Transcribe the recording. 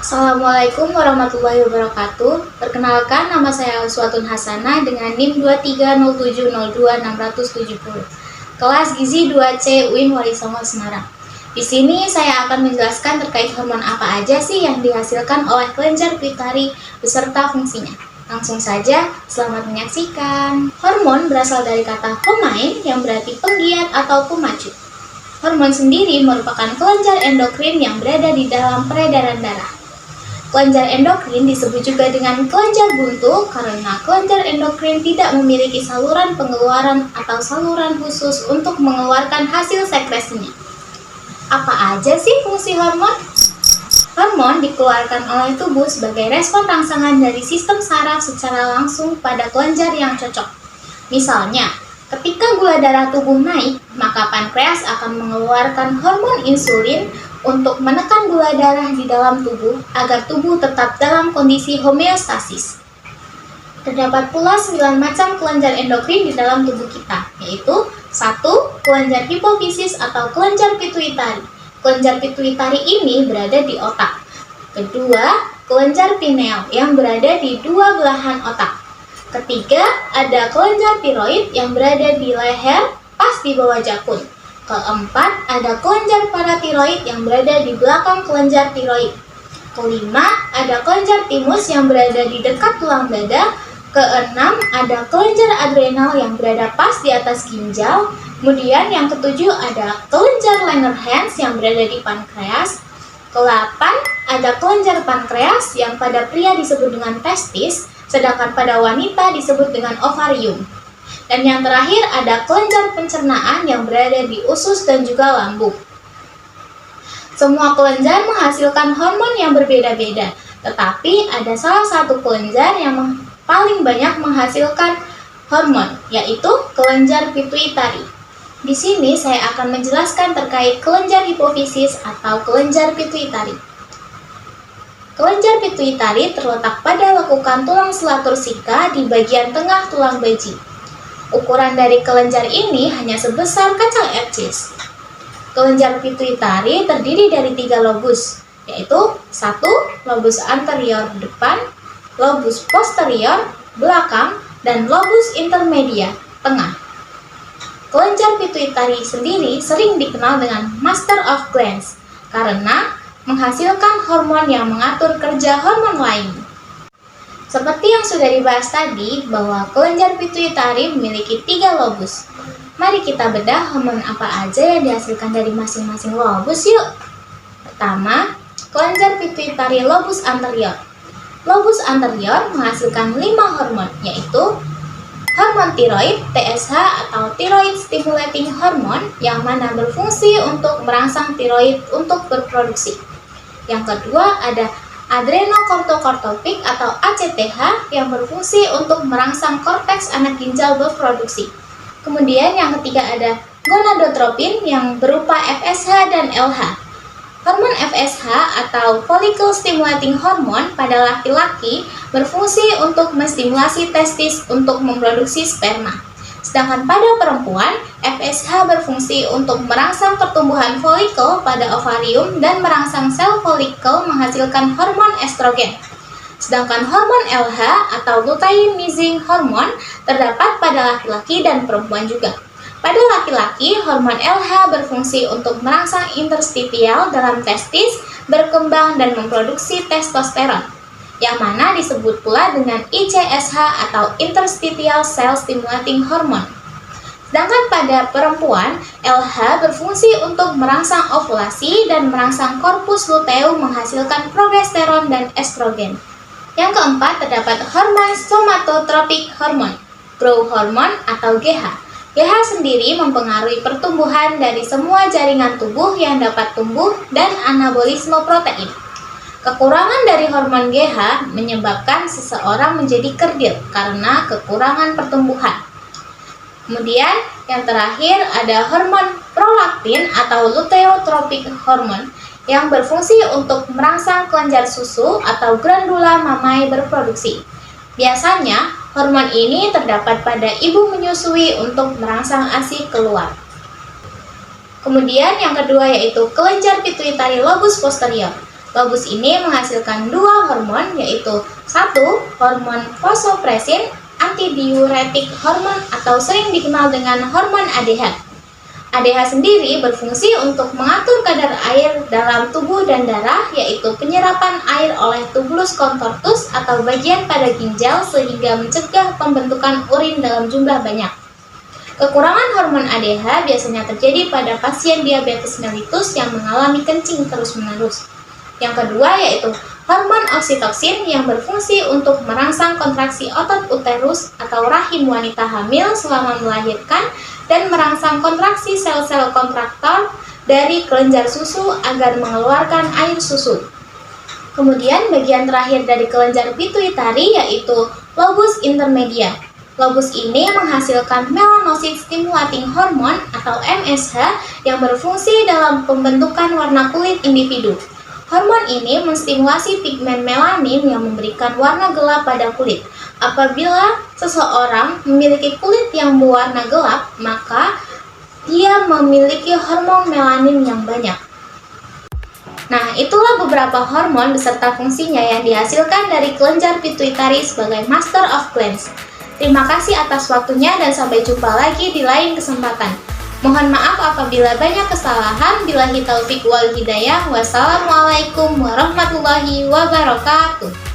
Assalamualaikum warahmatullahi wabarakatuh. Perkenalkan, nama saya Uswatun Hasanah dengan NIM 230702670. Kelas Gizi 2C UIN Wali Songo Semarang. Di sini saya akan menjelaskan terkait hormon apa aja sih yang dihasilkan oleh kelenjar pituitari beserta fungsinya. Langsung saja, selamat menyaksikan. Hormon berasal dari kata homain yang berarti penggiat atau pemacu. Hormon sendiri merupakan kelenjar endokrin yang berada di dalam peredaran darah. Kelenjar endokrin disebut juga dengan kelenjar buntu karena kelenjar endokrin tidak memiliki saluran pengeluaran atau saluran khusus untuk mengeluarkan hasil sekresinya. Apa aja sih fungsi hormon? Hormon dikeluarkan oleh tubuh sebagai respon rangsangan dari sistem saraf secara langsung pada kelenjar yang cocok. Misalnya, ketika gula darah tubuh naik, maka pankreas akan mengeluarkan hormon insulin untuk menekan gula darah di dalam tubuh agar tubuh tetap dalam kondisi homeostasis. Terdapat pula 9 macam kelenjar endokrin di dalam tubuh kita, yaitu 1. Kelenjar hipofisis atau kelenjar pituitari. Kelenjar pituitari ini berada di otak. Kedua, kelenjar pineal yang berada di dua belahan otak. Ketiga, ada kelenjar tiroid yang berada di leher pas di bawah jakun. Keempat, ada kelenjar paratiroid yang berada di belakang kelenjar tiroid. Kelima, ada kelenjar timus yang berada di dekat tulang dada. Keenam, ada kelenjar adrenal yang berada pas di atas ginjal. Kemudian yang ketujuh, ada kelenjar Langerhans yang berada di pankreas. Kedelapan, ada kelenjar pankreas yang pada pria disebut dengan testis, sedangkan pada wanita disebut dengan ovarium. Dan yang terakhir ada kelenjar pencernaan yang berada di usus dan juga lambung. Semua kelenjar menghasilkan hormon yang berbeda-beda, tetapi ada salah satu kelenjar yang paling banyak menghasilkan hormon, yaitu kelenjar pituitari. Di sini saya akan menjelaskan terkait kelenjar hipofisis atau kelenjar pituitari. Kelenjar pituitari terletak pada lekukan tulang selatur sika di bagian tengah tulang baji. Ukuran dari kelenjar ini hanya sebesar kacang ercis. Kelenjar pituitari terdiri dari 3 lobus, yaitu 1. Lobus anterior depan, lobus posterior belakang, dan lobus intermedia tengah. Kelenjar pituitari sendiri sering dikenal dengan Master of Glands karena menghasilkan hormon yang mengatur kerja hormon lain. Seperti yang sudah dibahas tadi, bahwa kelenjar pituitari memiliki 3 lobus. Mari kita bedah hormon apa aja yang dihasilkan dari masing-masing lobus yuk. Pertama, kelenjar pituitari lobus anterior. Lobus anterior menghasilkan 5 hormon, yaitu hormon tiroid, TSH atau thyroid stimulating hormone, yang mana berfungsi untuk merangsang tiroid untuk berproduksi. Yang kedua, ada adrenokortokortopik atau ACTH yang berfungsi untuk merangsang korteks anak ginjal berproduksi. Kemudian yang ketiga ada gonadotropin yang berupa FSH dan LH. Hormon FSH atau follicle stimulating hormone pada laki-laki berfungsi untuk menstimulasi testis untuk memproduksi sperma. Sedangkan pada perempuan, FSH berfungsi untuk merangsang pertumbuhan folikel pada ovarium dan merangsang sel folikel menghasilkan hormon estrogen. Sedangkan hormon LH atau luteinizing hormone terdapat pada laki-laki dan perempuan juga. Pada laki-laki, hormon LH berfungsi untuk merangsang interstitial dalam testis, berkembang dan memproduksi testosteron, yang mana disebut pula dengan ICSH atau interstitial cell stimulating hormone. Sedangkan pada perempuan, LH berfungsi untuk merangsang ovulasi dan merangsang korpus luteum menghasilkan progesteron dan estrogen. Yang keempat, terdapat hormon somatotropik hormone, growth hormone atau GH. GH sendiri mempengaruhi pertumbuhan dari semua jaringan tubuh yang dapat tumbuh dan anabolisme protein. Kekurangan dari hormon GH menyebabkan seseorang menjadi kerdil karena kekurangan pertumbuhan. Kemudian yang terakhir ada hormon prolaktin atau luteotropik hormone yang berfungsi untuk merangsang kelenjar susu atau glandula mammae berproduksi. Biasanya, hormon ini terdapat pada ibu menyusui untuk merangsang ASI keluar. Kemudian yang kedua yaitu kelenjar pituitari lobus posterior. Lobus ini menghasilkan dua hormon yaitu satu, hormon vasopressin, antidiuretik hormon atau sering dikenal dengan hormon ADH. ADH sendiri berfungsi untuk mengatur kadar air dalam tubuh dan darah, yaitu penyerapan air oleh tubulus contortus atau bagian pada ginjal sehingga mencegah pembentukan urin dalam jumlah banyak. Kekurangan hormon ADH biasanya terjadi pada pasien diabetes mellitus yang mengalami kencing terus-menerus. Yang kedua yaitu hormon oksitoksin yang berfungsi untuk merangsang kontraksi otot uterus atau rahim wanita hamil selama melahirkan dan merangsang kontraksi sel-sel kontraktor dari kelenjar susu agar mengeluarkan air susu. Kemudian bagian terakhir dari kelenjar pituitari yaitu lobus intermedia. Lobus ini menghasilkan melanocyte stimulating hormone atau MSH yang berfungsi dalam pembentukan warna kulit individu. Hormon ini menstimulasi pigmen melanin yang memberikan warna gelap pada kulit. Apabila seseorang memiliki kulit yang berwarna gelap, maka dia memiliki hormon melanin yang banyak. Nah, itulah beberapa hormon beserta fungsinya yang dihasilkan dari kelenjar pituitari sebagai master of glands. Terima kasih atas waktunya dan sampai jumpa lagi di lain kesempatan. Mohon maaf apabila banyak kesalahan. Billahi taufik wal hidayah. Wassalamualaikum warahmatullahi wabarakatuh.